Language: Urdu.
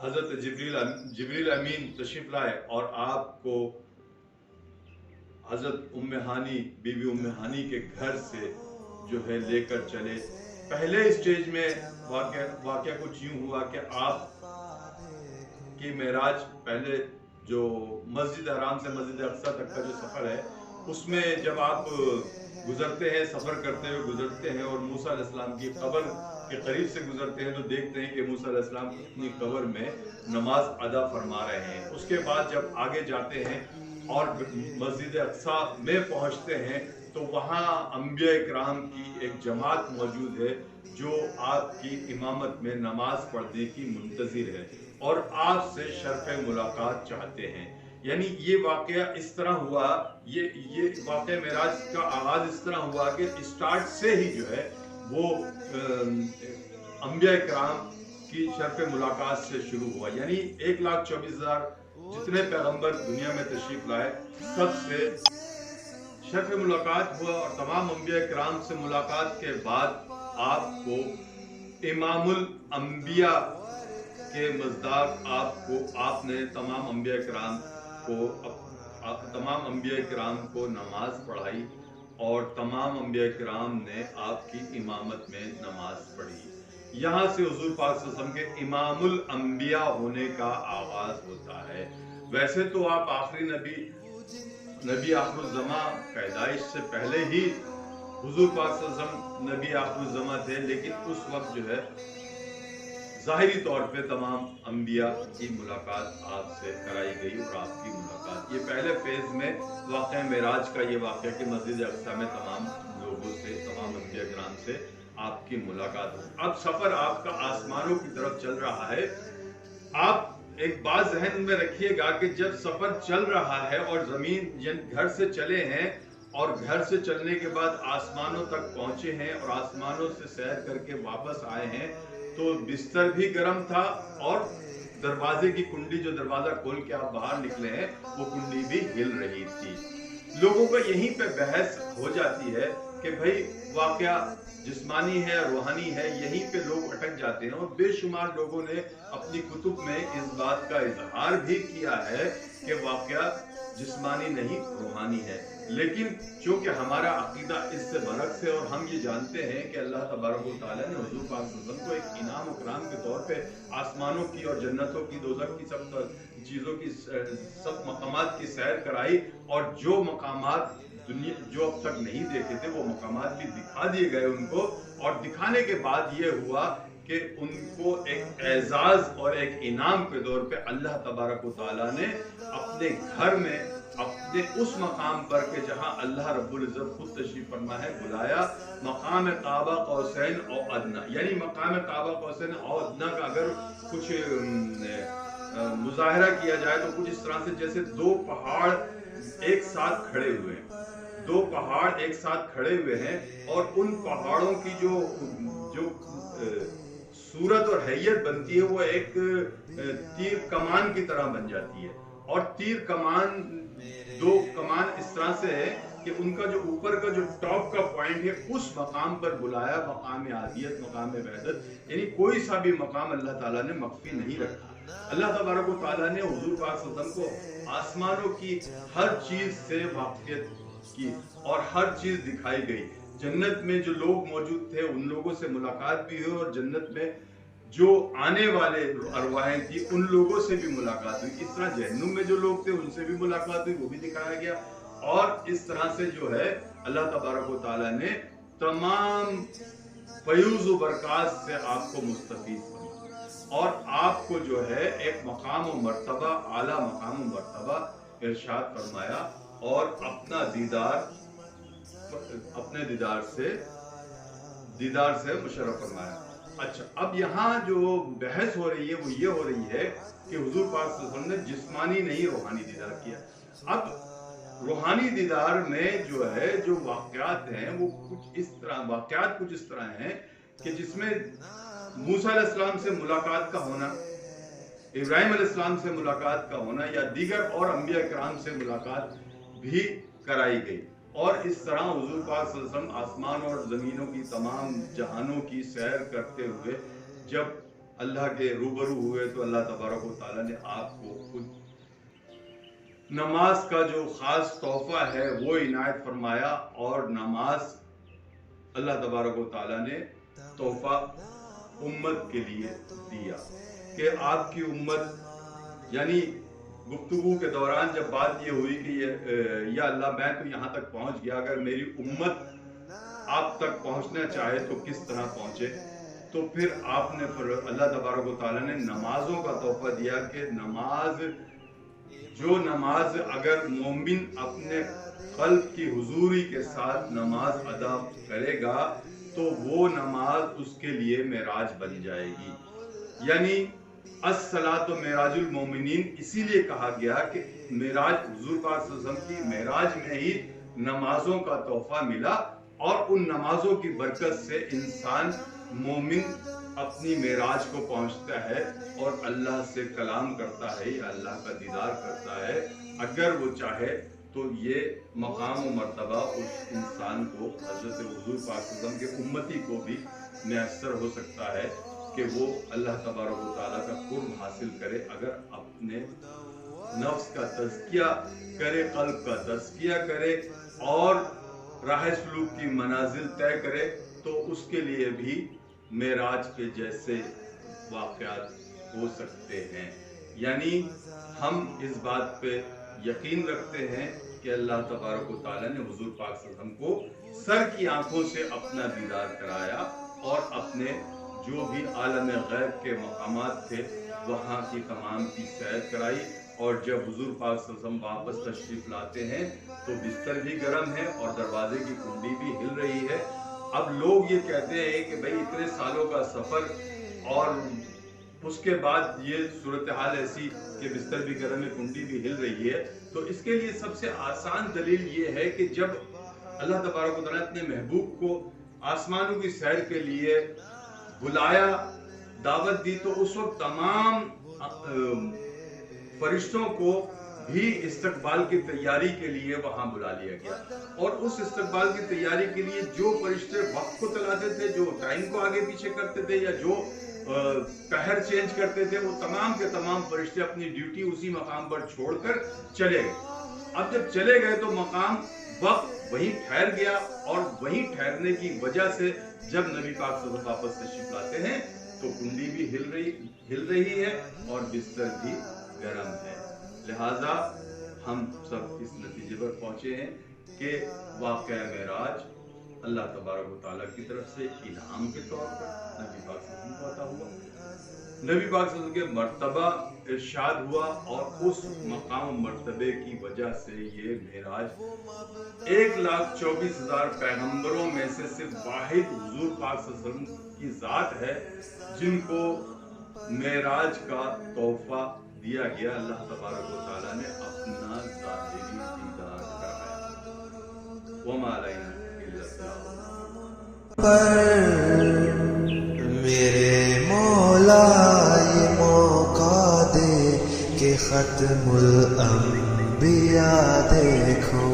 حضرت جبریل امین تشریف لائے اور آپ کو حضرت بی بی ام ہانی کے گھر سے جو ہے لے کر چلے. پہلے اسٹیج میں واقعہ کچھ یوں ہوا کہ آپ کی معراج پہلے جو مسجد حرام سے مسجد اقصی تک کا جو سفر ہے اس میں جب آپ گزرتے ہیں، سفر کرتے ہوئے گزرتے ہیں اور موسیٰ علیہ السلام کی قبر کے قریب سے گزرتے ہیں تو دیکھتے ہیں کہ موسیٰ علیہ السلام اپنی قبر میں نماز ادا فرما رہے ہیں. اس کے بعد جب آگے جاتے ہیں اور مسجد اقصی میں پہنچتے ہیں تو وہاں انبیاء کرام کی ایک جماعت موجود ہے جو آپ کی امامت میں نماز پڑھنے کی منتظر ہے اور آپ سے شرف ملاقات چاہتے ہیں. یعنی یہ واقعہ اس طرح ہوا، یہ واقعہ معراج کا آغاز اس طرح ہوا کہ اسٹارٹ سے ہی جو ہے وہ انبیاء کرام کی شرف ملاقات سے شروع ہوا. یعنی 1,24,000 جتنے پیغمبر دنیا میں تشریف لائے سب سے شرف ملاقات ہوا اور تمام انبیاء کرام سے ملاقات کے بعد آپ کو امام الانبیاء کے مزداق آپ نے تمام انبیاء کرام کو نماز پڑھائی اور تمام انبیاء کرام نے آپ کی امامت میں نماز پڑھی. یہاں سے حضور پاک صلی اللہ علیہ وسلم کے امام الانبیاء ہونے کا آغاز ہوتا ہے. ویسے تو آپ آخری نبی آخر الزمان پیدائش سے پہلے ہی حضور پاک صلی اللہ علیہ وسلم نبی آخر الزمان تھے، لیکن اس وقت جو ہے ظاہری طور پہ تمام انبیاء کی ملاقات آپ سے کرائی گئی اور آپ کی ملاقات یہ پہلے فیز میں واقعہ معراج کا یہ واقعہ کہ مسجد اقصی میں تمام لوگوں سے، تمام انبیاء کرام سے آپ کی ملاقات ہو. اب سفر آپ کا آسمانوں کی طرف چل رہا ہے. آپ ایک بات ذہن میں رکھیے گا کہ جب سفر چل رہا ہے اور گھر سے چلے ہیں اور گھر سے چلنے کے بعد آسمانوں تک پہنچے ہیں اور آسمانوں سے سیر کر کے واپس آئے ہیں تو بستر بھی گرم تھا اور دروازے کی کنڈی، جو دروازہ کھول کے آپ باہر نکلے ہیں، وہ کنڈی بھی ہل رہی تھی. لوگوں کا یہیں پہ بحث ہو جاتی ہے کہ بھئی واقعہ جسمانی ہے، روحانی ہے، یہیں پہ لوگ اٹک جاتے ہیں. اور بے شمار لوگوں نے اپنی کتب میں اس بات کا اظہار بھی کیا ہے کہ واقعہ جسمانی نہیں، روحانی ہے. لیکن چونکہ ہمارا عقیدہ اس سے برعکس ہے اور ہم یہ جانتے ہیں کہ اللہ تبارک و تعالیٰ نے حضور پاک صلی اللہ علیہ وسلم کو ایک انعام و کرام کے طور پہ آسمانوں کی اور جنتوں کی، دوزخ کی، سب چیزوں کی، سب مقامات کی سیر کرائی اور جو مقامات جو اب تک نہیں دیکھے تھے وہ مقامات بھی دکھا دیے گئے ان کو. اور دکھانے کے بعد یہ ہوا کہ ان کو ایک اعزاز اور ایک انعام کے طور پہ اللہ تبارک و تعالیٰ نے اپنے گھر میں، اپنے اس مقام پر کہ جہاں اللہ رب العزت خود تشریف فرما ہے، بلایا. مقام قاب قوسین او ادنا، یعنی مقام قاب قوسین او ادنا کا اگر کچھ مظاہرہ کیا جائے تو کچھ اس طرح سے جیسے دو پہاڑ ایک ساتھ کھڑے ہوئے ہیں، دو پہاڑ ایک ساتھ کھڑے ہوئے ہیں اور ان پہاڑوں کی جو صورت اور حیت بنتی ہے وہ ایک تیر کمان کی طرح بن جاتی ہے. اور تیر کمان، دو کمان اس طرح سے ہے کہ ان کا جو اوپر کا جو ٹاپ کا پوائنٹ ہے اس مقام پر بلایا، مقام عادیت، مقام وحدت. یعنی کوئی سا بھی مقام اللہ تعالیٰ نے مخفی نہیں رکھا. اللہ تبارک و تعالیٰ نے حضور پاک صلی اللہ علیہ وسلم کو آسمانوں کی ہر چیز سے واقفیت کی اور ہر چیز دکھائی گئی. جنت میں جو لوگ موجود تھے ان لوگوں سے ملاقات بھی ہوئی اور جنت میں جو آنے والے ارواحیں تھی ان لوگوں سے بھی ملاقات ہوئی. اس طرح جہنم میں جو لوگ تھے ان سے بھی ملاقات ہوئی، وہ بھی دکھایا گیا. اور اس طرح سے جو ہے اللہ تبارک و تعالیٰ نے تمام فیوز و برکات سے آپ کو مستفیض بنا اور آپ کو جو ہے ایک مقام و مرتبہ، اعلیٰ مقام و مرتبہ ارشاد فرمایا اور اپنے دیدار سے مشرف فرمایا. اچھا، اب یہاں جو بحث ہو رہی ہے وہ یہ ہو رہی ہے کہ حضور پاک صلی اللہ علیہ وسلم نے جسمانی نہیں روحانی دیدار کیا. اب روحانی دیدار میں جو ہے جو واقعات ہیں وہ کچھ اس طرح ہیں کہ جس میں موسیٰ علیہ السلام سے ملاقات کا ہونا، ابراہیم علیہ السلام سے ملاقات کا ہونا یا دیگر اور انبیاء کرام سے ملاقات بھی کرائی گئی. اور اس طرح حضور پاک صلی اللہ علیہ وسلم آسمان اور زمینوں کی تمام جہانوں کی سیر کرتے ہوئے جب اللہ کے روبرو ہوئے تو اللہ تبارک و تعالیٰ نے آپ کو خود نماز کا جو خاص تحفہ ہے وہ عنایت فرمایا، اور نماز اللہ تبارک و تعالیٰ نے تحفہ امت کے لیے دیا کہ آپ کی امت، یعنی گفتگو کے دوران جب بات یہ ہوئی کہ یا اللہ میں تو یہاں تک پہنچ گیا، اگر میری امت آپ تک پہنچنا چاہے تو کس طرح پہنچے، تو پھر آپ نے اللہ تبارک و تعالیٰ نے نمازوں کا تحفہ دیا کہ نماز اگر مومن اپنے قلب کی حضوری کے ساتھ نماز ادا کرے گا تو وہ نماز اس کے لیے معراج بن جائے گی. یعنی الصلاۃ معراج المومنین اسی لیے کہا گیا کہ معراج حضور پاک صلی اللہ علیہ وسلم کی معراج میں ہی نمازوں کا تحفہ ملا، اور ان نمازوں کی برکت سے انسان مومن اپنی معراج کو پہنچتا ہے اور اللہ سے کلام کرتا ہے یا اللہ کا دیدار کرتا ہے. اگر وہ چاہے تو یہ مقام و مرتبہ اس انسان کو حضرت حضور پاک صلی اللہ علیہ وسلم کے امتی کو بھی میسر ہو سکتا ہے کہ وہ اللہ تبارک و تعالیٰ کا قرب حاصل کرے اگر اپنے نفس کا تزکیہ کرے، قلب کا تزکیہ کرے اور راہ سلوک کی منازل طے کرے، تو اس کے لیے بھی معراج کے جیسے واقعات ہو سکتے ہیں. یعنی ہم اس بات پہ یقین رکھتے ہیں کہ اللہ تبارک و تعالیٰ نے حضور پاک صلی اللہ علیہ وسلم کو سر کی آنکھوں سے اپنا دیدار کرایا اور اپنے جو بھی عالم غیب کے مقامات تھے وہاں کی تمام کی سیر کرائی. اور جب حضور پاک صلی اللہ علیہ وسلم واپس تشریف لاتے ہیں تو بستر بھی گرم ہے اور دروازے کی کنڈی بھی ہل رہی ہے. اب لوگ یہ کہتے ہیں کہ بھئی اتنے سالوں کا سفر اور اس کے بعد یہ صورتحال ایسی کہ بستر بھی گرم ہے، کنڈی بھی ہل رہی ہے، تو اس کے لیے سب سے آسان دلیل یہ ہے کہ جب اللہ تبارک و تعالیٰ نے اپنے محبوب کو آسمانوں کی سیر کے لیے بلایا، دعوت دی، تو اس وقت تمام فرشتوں کو بھی استقبال کی تیاری کے لیے وہاں بلا لیا گیا. اور اس استقبال کی تیاری کے لیے جو فرشتے وقت کو چلاتے تھے، جو ٹائم کو آگے پیچھے کرتے تھے یا جو پہر چینج کرتے تھے، وہ تمام کے تمام فرشتے اپنی ڈیوٹی اسی مقام پر چھوڑ کر چلے گئے. اب جب چلے گئے تو مقام وقت وہیں ٹھہر گیا، اور وہیں ٹھہرنے کی وجہ سے جب نبی پاک صلی اللہ علیہ وسلم واپس تشریف لاتے ہیں تو کنڈی بھی ہل رہی ہے اور بستر بھی گرم ہے. لہذا ہم سب اس نتیجے پر پہنچے ہیں کہ واقعہ معراج اللہ تبارک و تعالیٰ کی طرف سے الہام کے طور پر نبی پاک صلی اللہ علیہ وسلم کو عطا ہوا. نبی پاک صلی اللہ علیہ وسلم کے مرتبہ ارشاد ہوا، اور اس مقام مرتبے کی وجہ سے یہ معراج 1,24,000 پیغمبروں میں سے صرف واحد حضور پاک صلی اللہ علیہ وسلم کی ذات ہے جن کو معراج کا تحفہ دیا گیا. اللہ تبارک و تعالیٰ نے اپنا ظاہری دیدار کرایا. وما علینا الا البلاغ. میرے مولا یہ موقع دے کہ ختم الانبیاء دیکھو.